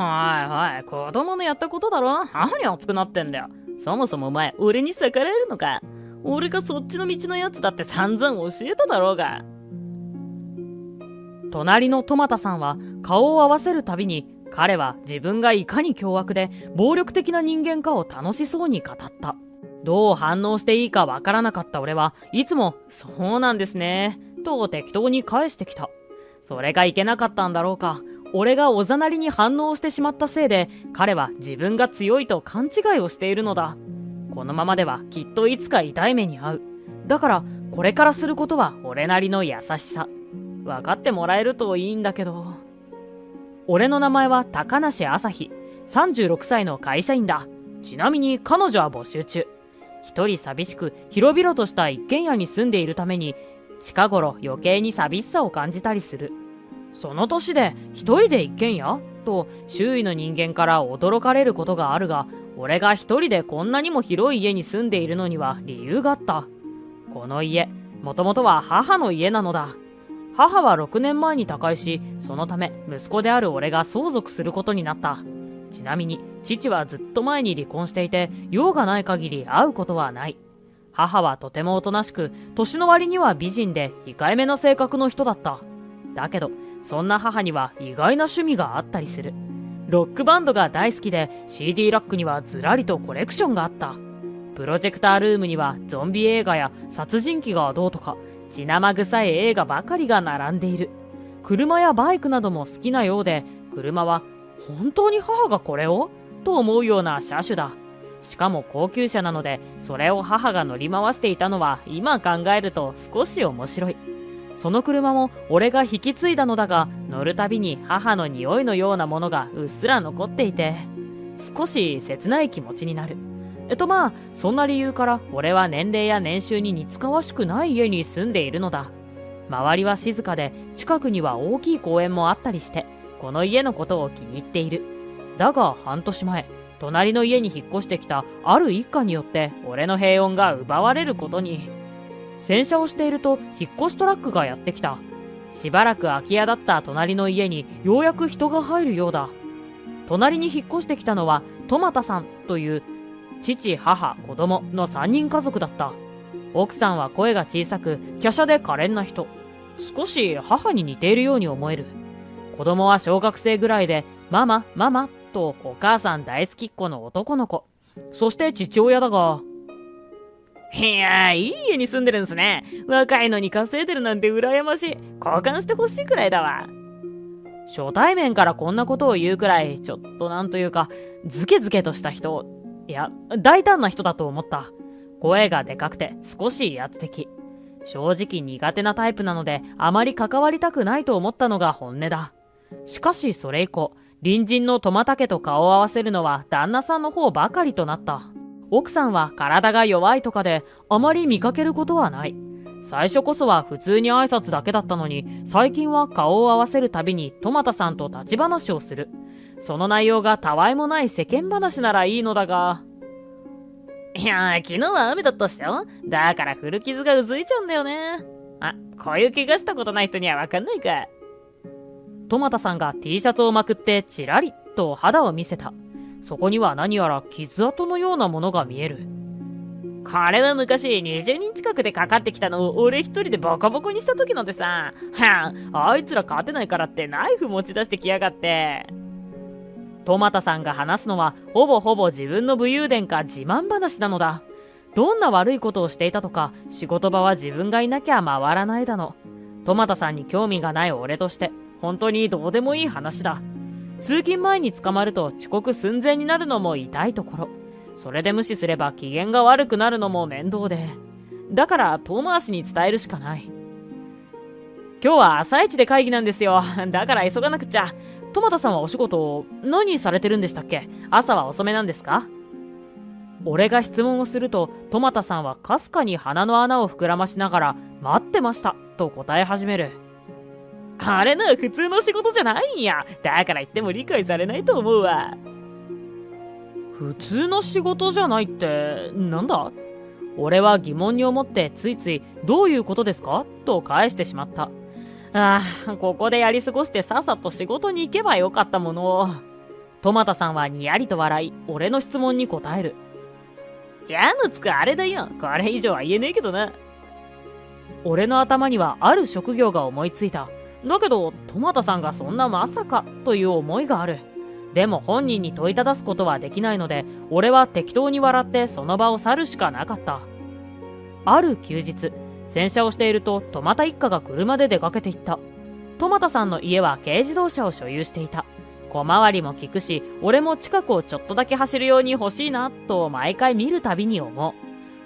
はい、子供のやったことだろ。何熱くなってんだよ。そもそもお前、俺に逆らえるのか。俺がそっちの道のやつだって散々教えただろうが。隣のトマタさんは顔を合わせるたびに、彼は自分がいかに凶悪で暴力的な人間かを楽しそうに語った。どう反応していいかわからなかった俺はいつも、そうなんですね、と適当に返してきた。それがいけなかったんだろうか。俺がおざなりに反応してしまったせいで、彼は自分が強いと勘違いをしているのだ。このままではきっといつか痛い目に遭う。だからこれからすることは俺なりの優しさ。分かってもらえるといいんだけど。俺の名前は高梨朝日、36歳の会社員だ。ちなみに彼女は募集中。一人寂しく広々とした一軒家に住んでいるために、近頃余計に寂しさを感じたりする。その年で一人で一軒家と周囲の人間から驚かれることがあるが、俺が一人でこんなにも広い家に住んでいるのには理由があった。この家、もともとは母の家なのだ。母は6年前に他界し、そのため息子である俺が相続することになった。ちなみに父はずっと前に離婚していて、用がない限り会うことはない。母はとてもおとなしく、年の割には美人で控えめな性格の人だった。だけどそんな母には意外な趣味があったりする。ロックバンドが大好きで CD ラックにはずらりとコレクションがあった。プロジェクタールームにはゾンビ映画や殺人鬼がどうとか血生臭い映画ばかりが並んでいる。車やバイクなども好きなようで、車は本当に母がこれをと思うような車種だ。しかも高級車なので、それを母が乗り回していたのは今考えると少し面白い。その車も俺が引き継いだのだが、乗るたびに母の匂いのようなものがうっすら残っていて、少し切ない気持ちになる。そんな理由から俺は年齢や年収に似つかわしくない家に住んでいるのだ。周りは静かで、近くには大きい公園もあったりして、この家のことを気に入っている。だが半年前、隣の家に引っ越してきたある一家によって俺の平穏が奪われることに。洗車をしていると引っ越しトラックがやってきた。しばらく空き家だった隣の家にようやく人が入るようだ。隣に引っ越してきたのはトマタさんという父、母、子供の3人家族だった。奥さんは声が小さく華奢で可憐な人。少し母に似ているように思える。子供は小学生ぐらいで、ママ、ママとお母さん大好きっ子の男の子。そして父親だが、いやー、いい家に住んでるんですね。若いのに稼いでるなんて羨ましい。交換してほしいくらいだわ。初対面からこんなことを言うくらい、ちょっとなんというか、ズケズケとした人、いや、大胆な人だと思った。声がでかくて少し威圧的。正直苦手なタイプなので、あまり関わりたくないと思ったのが本音だ。しかしそれ以降、隣人のトマタ家と顔を合わせるのは旦那さんの方ばかりとなった。奥さんは体が弱いとかであまり見かけることはない。最初こそは普通に挨拶だけだったのに、最近は顔を合わせるたびにトマタさんと立ち話をする。その内容がたわいもない世間話ならいいのだが、いやー、昨日は雨だったっしょ。だから古傷がうずいちゃうんだよね。こういう怪我したことない人にはわかんないか。トマタさんが T シャツをまくってチラリと肌を見せた。そこには何やら傷跡のようなものが見える。これは昔20人近くでかかってきたのを俺一人でボコボコにした時のでさ。あいつら勝てないからってナイフ持ち出してきやがって。トマタさんが話すのはほぼ自分の武勇伝か自慢話なのだ。どんな悪いことをしていたとか、仕事場は自分がいなきゃ回らないだの。トマタさんに興味がない俺として本当にどうでもいい話だ。通勤前に捕まると遅刻寸前になるのも痛いところ。それで無視すれば機嫌が悪くなるのも面倒で。だから遠回しに伝えるしかない。今日は朝一で会議なんですよ。だから急がなくっちゃ。トマタさんはお仕事何されてるんでしたっけ？朝は遅めなんですか？俺が質問をするとトマタさんはかすかに鼻の穴を膨らましながら待ってましたと答え始める。あれな、普通の仕事じゃないんや。だから言っても理解されないと思うわ。普通の仕事じゃないってなんだ？俺は疑問に思ってついついどういうことですかと返してしまった。ここでやり過ごしてさっさと仕事に行けばよかったものを。トマタさんはにやりと笑い、俺の質問に答える。矢のつくあれだよ。これ以上は言えねえけどな。俺の頭にはある職業が思いついた。だけど、トマタさんがそんなまさかという思いがある。でも本人に問いただすことはできないので、俺は適当に笑ってその場を去るしかなかった。ある休日、洗車をしているとトマタ一家が車で出かけていった。トマタさんの家は軽自動車を所有していた。小回りも利くし、俺も近くをちょっとだけ走るように欲しいなと毎回見るたびに思う。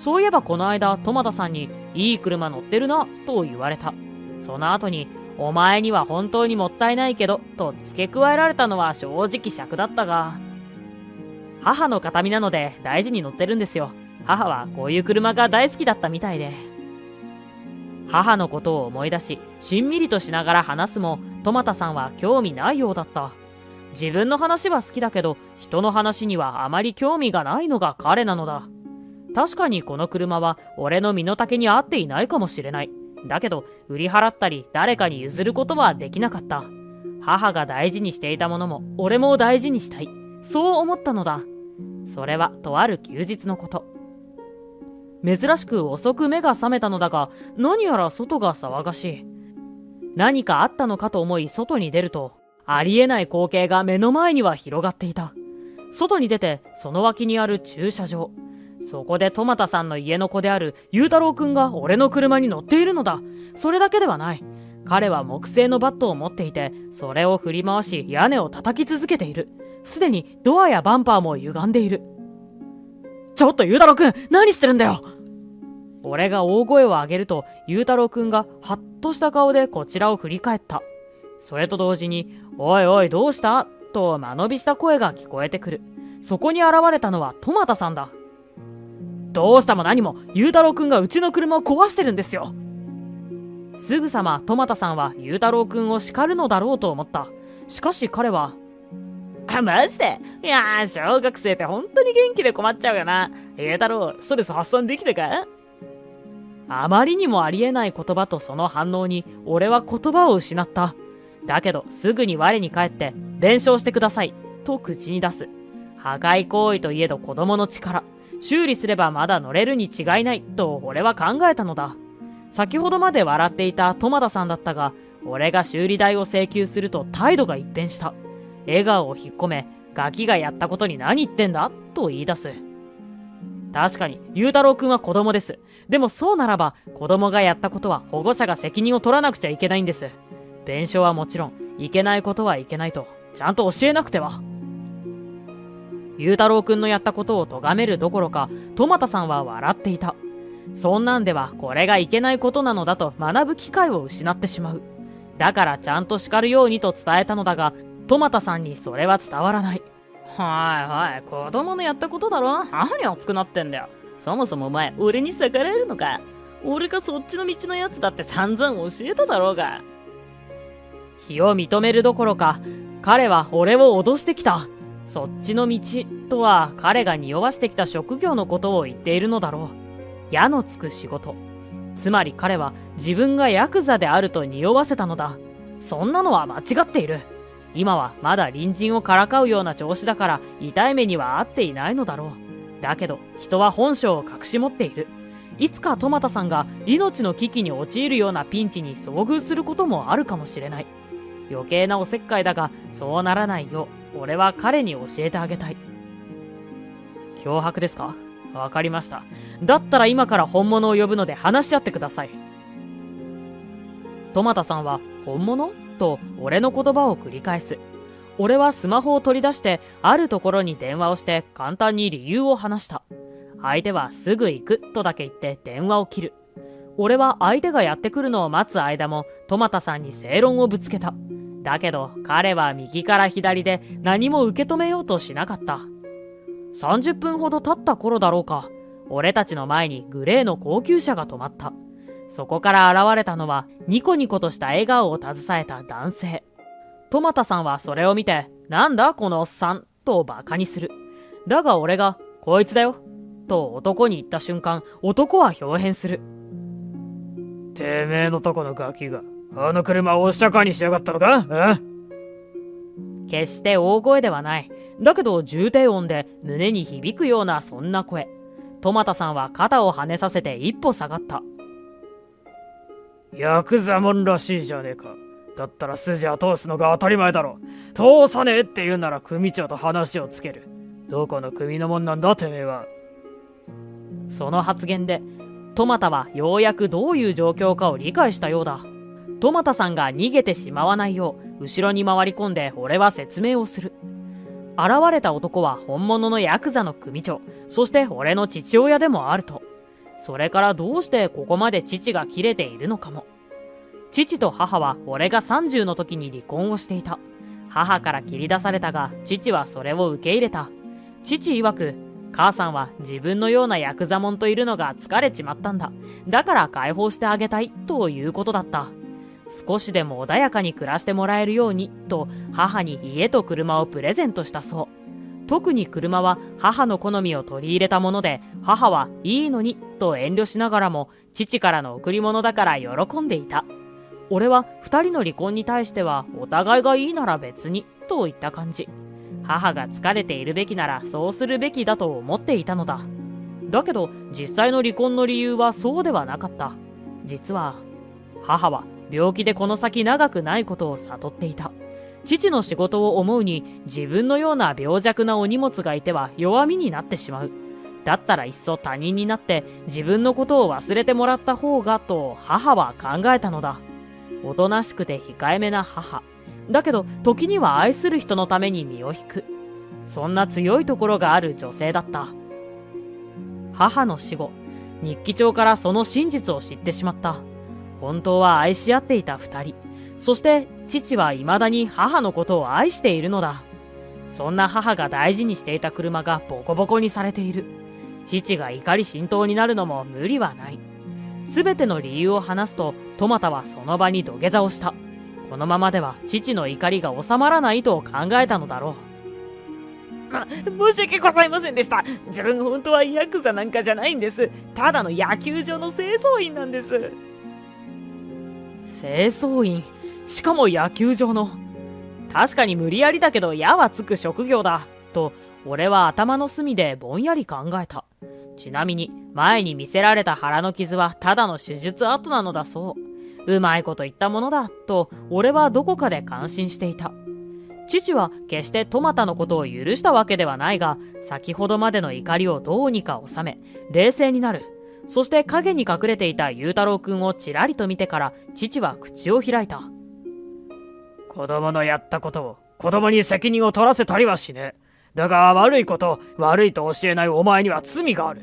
そういえばこの間トマタさんにいい車乗ってるなと言われた。その後にお前には本当にもったいないけどと付け加えられたのは正直尺だったが、母の形見なので大事に乗ってるんですよ。母はこういう車が大好きだったみたいで。母のことを思い出し、しんみりとしながら話すも、トマタさんは興味ないようだった。自分の話は好きだけど、人の話にはあまり興味がないのが彼なのだ。確かにこの車は俺の身の丈に合っていないかもしれない。だけど、売り払ったり誰かに譲ることはできなかった。母が大事にしていたものも俺も大事にしたい。そう思ったのだ。それはとある休日のこと。珍しく遅く目が覚めたのだが、何やら外が騒がしい。何かあったのかと思い外に出ると、ありえない光景が目の前には広がっていた。外に出てその脇にある駐車場。そこでトマタさんの家の子であるゆうたろうくんが俺の車に乗っているのだ。それだけではない。彼は木製のバットを持っていて、それを振り回し屋根を叩き続けている。すでにドアやバンパーも歪んでいる。ちょっとゆうたろうくん、何してるんだよ。俺が大声を上げると、ゆうたろうくんがハッとした顔でこちらを振り返った。それと同時に、おいおいどうしたと間延びした声が聞こえてくる。そこに現れたのはトマタさんだ。どうしたも何も、ゆうたろうくんがうちの車を壊してるんですよ。すぐさまトマタさんはゆうたろうくんを叱るのだろうと思った。しかし彼は、マジで？いやー、小学生って本当に元気で困っちゃうよな。ゆうたろう、ストレス発散できたか？あまりにもありえない言葉とその反応に俺は言葉を失った。だけどすぐに我に返って弁償してくださいと口に出す。破壊行為といえど子供の力。修理すればまだ乗れるに違いないと俺は考えたのだ。先ほどまで笑っていたトマタさんだったが、俺が修理代を請求すると態度が一変した。笑顔を引っ込め、ガキがやったことに何言ってんだと言い出す。確かに、ゆうたろうくんは子供です。でもそうならば、子供がやったことは保護者が責任を取らなくちゃいけないんです。弁償はもちろん、いけないことはいけないと、ちゃんと教えなくては。ゆうたろうくんのやったことを咎めるどころか、トマタさんは笑っていた。そんなんでは、これがいけないことなのだと学ぶ機会を失ってしまう。だからちゃんと叱るようにと伝えたのだが、トマタさんにそれは伝わらない。はい、子供のやったことだろ。何熱くなってんだよ。そもそもお前、俺に逆らえるのか。俺がそっちの道のやつだって散々教えただろうが。非を認めるどころか、彼は俺を脅してきた。そっちの道とは彼が匂わしてきた職業のことを言っているのだろう。矢のつく仕事。つまり彼は自分がヤクザであると匂わせたのだ。そんなのは間違っている。今はまだ隣人をからかうような調子だから痛い目には遭っていないのだろう。だけど人は本性を隠し持っている。いつかトマタさんが命の危機に陥るようなピンチに遭遇することもあるかもしれない。余計なおせっかいだが、そうならないよう俺は彼に教えてあげたい。脅迫ですか？わかりました。だったら今から本物を呼ぶので話し合ってください。トマタさんは本物？と俺の言葉を繰り返す。俺はスマホを取り出してあるところに電話をして簡単に理由を話した。相手はすぐ行くとだけ言って電話を切る。俺は相手がやってくるのを待つ間もトマタさんに正論をぶつけた。だけど彼は右から左で何も受け止めようとしなかった。30分ほど経った頃だろうか。俺たちの前にグレーの高級車が止まった。そこから現れたのはニコニコとした笑顔を携えた男性。トマタさんはそれを見て、なんだこのおっさんとバカにする。だが俺が、こいつだよと男に言った瞬間、男は表変する。てめえのとこのガキがあの車をおっしゃかにしやがったのか？決して大声ではない。だけど重低音で胸に響くようなそんな声。トマタさんは肩を跳ねさせて一歩下がった。ヤクザもんらしいじゃねえか。だったら筋は通すのが当たり前だろ。通さねえって言うなら組長と話をつける。どこの組のもんなんだてめえは。その発言でトマタはようやくどういう状況かを理解したようだ。トマタさんが逃げてしまわないよう後ろに回り込んで俺は説明をする。現れた男は本物のヤクザの組長、そして俺の父親でもあると。それからどうしてここまで父が切れているのかも。父と母は俺が30の時に離婚をしていた。母から切り出されたが父はそれを受け入れた。父曰く、母さんは自分のようなヤクザモンといるのが疲れちまったんだ。だから解放してあげたいということだった。少しでも穏やかに暮らしてもらえるようにと母に家と車をプレゼントしたそう。特に車は母の好みを取り入れたもので、母はいいのにと遠慮しながらも父からの贈り物だから喜んでいた。俺は二人の離婚に対してはお互いがいいなら別にといった感じ。母が疲れているべきならそうするべきだと思っていたのだ。だけど実際の離婚の理由はそうではなかった。実は母は病気でこの先長くないことを悟っていた。父の仕事を思うに自分のような病弱なお荷物がいては弱みになってしまう。だったらいっそ他人になって自分のことを忘れてもらった方がと母は考えたのだ。おとなしくて控えめな母。だけど時には愛する人のために身を引く。そんな強いところがある女性だった。母の死後、日記帳からその真実を知ってしまった。本当は愛し合っていた二人。そして父は未だに母のことを愛しているのだ。そんな母が大事にしていた車がボコボコにされている。父が怒り心頭になるのも無理はない。すべての理由を話すとトマタはその場に土下座をした。このままでは父の怒りが収まらないと考えたのだろう。申し訳ございませんでした。自分本当はヤクザなんかじゃないんです。ただの野球場の清掃員なんです。清掃員、しかも野球場の。確かに無理やりだけど矢はつく職業だと俺は頭の隅でぼんやり考えた。ちなみに前に見せられた腹の傷はただの手術跡なのだそう。うまいこと言ったものだと俺はどこかで感心していた。父は決してトマタのことを許したわけではないが、先ほどまでの怒りをどうにか収め冷静になる。そして影に隠れていた裕太郎くんをちらりと見てから父は口を開いた。子供のやったことを子供に責任を取らせたりはしねえ。だが悪いこと悪いと教えないお前には罪がある。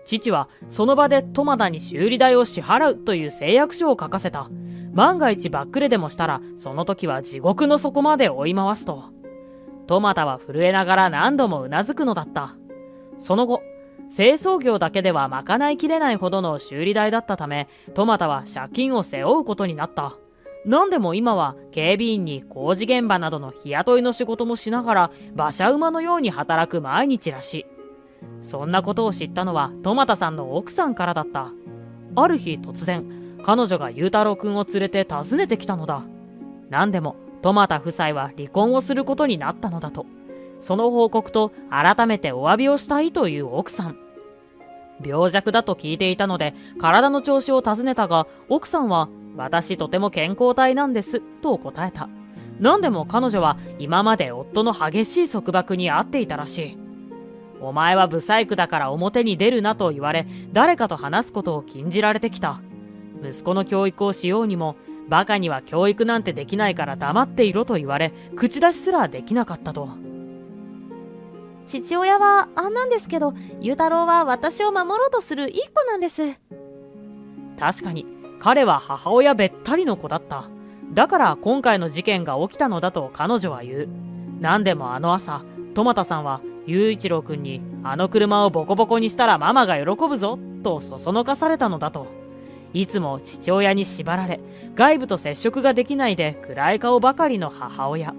父はその場でトマタに修理代を支払うという誓約書を書かせた。万が一バックレでもしたらその時は地獄の底まで追い回すと。トマタは震えながら何度もうなずくのだった。その後清掃業だけでは賄いきれないほどの修理代だったため、トマタは借金を背負うことになった。何でも今は警備員に工事現場などの日雇いの仕事もしながら馬車馬のように働く毎日らしい。そんなことを知ったのはトマタさんの奥さんからだった。ある日突然彼女が裕太郎くんを連れて訪ねてきたのだ。何でもトマタ夫妻は離婚をすることになったのだと。その報告と改めてお詫びをしたいという奥さん。病弱だと聞いていたので体の調子を尋ねたが、奥さんは私とても健康体なんですと答えた。何でも彼女は今まで夫の激しい束縛に遭っていたらしい。お前はブサイクだから表に出るなと言われ、誰かと話すことを禁じられてきた。息子の教育をしようにも、バカには教育なんてできないから黙っていろと言われ、口出しすらできなかったと。父親はあんなんですけど、裕太郎は私を守ろうとするいい子なんです。確かに彼は母親べったりの子だった。だから今回の事件が起きたのだと彼女は言う。何でもあの朝トマタさんは雄一郎くんにあの車をボコボコにしたらママが喜ぶぞとそそのかされたのだと。いつも父親に縛られ外部と接触ができないで暗い顔ばかりの母親。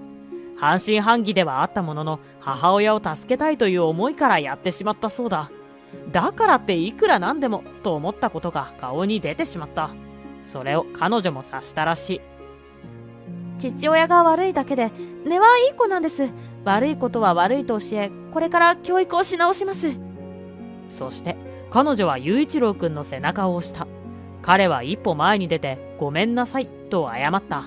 半信半疑ではあったものの母親を助けたいという思いからやってしまったそうだ。だからっていくらなんでもと思ったことが顔に出てしまった。それを彼女も察したらしい。父親が悪いだけで、根はいい子なんです。悪いことは悪いと教え、これから教育をし直します。そして彼女は雄一郎くんの背中を押した。彼は一歩前に出てごめんなさいと謝った。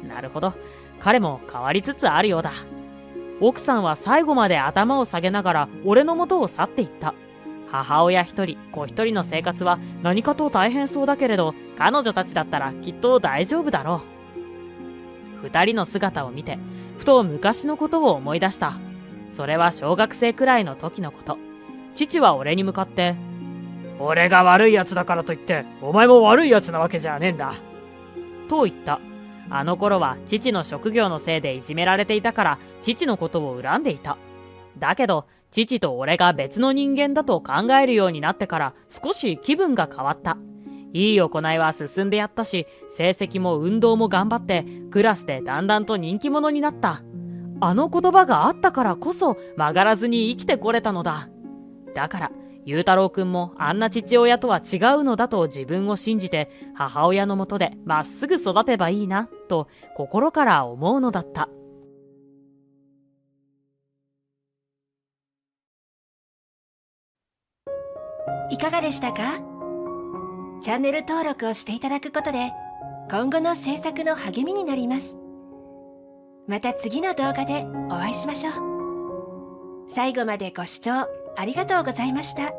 なるほど、彼も変わりつつあるようだ。奥さんは最後まで頭を下げながら俺の元を去っていった。母親一人子一人の生活は何かと大変そうだけれど、彼女たちだったらきっと大丈夫だろう。二人の姿を見てふと昔のことを思い出した。それは小学生くらいの時のこと。父は俺に向かって、俺が悪い奴だからといって、お前も悪い奴なわけじゃねえんだ。と言った。あの頃は父の職業のせいでいじめられていたから父のことを恨んでいた。だけど父と俺が別の人間だと考えるようになってから少し気分が変わった。いい行いは進んでやったし、成績も運動も頑張ってクラスでだんだんと人気者になった。あの言葉があったからこそ曲がらずに生きてこれたのだ。だからゆうたろうくんもあんな父親とは違うのだと自分を信じて母親のもとでまっすぐ育てばいいなと心から思うのだった。いかがでしたか？チャンネル登録をしていただくことで今後の制作の励みになります。また次の動画でお会いしましょう。最後までご視聴ありがとうございました。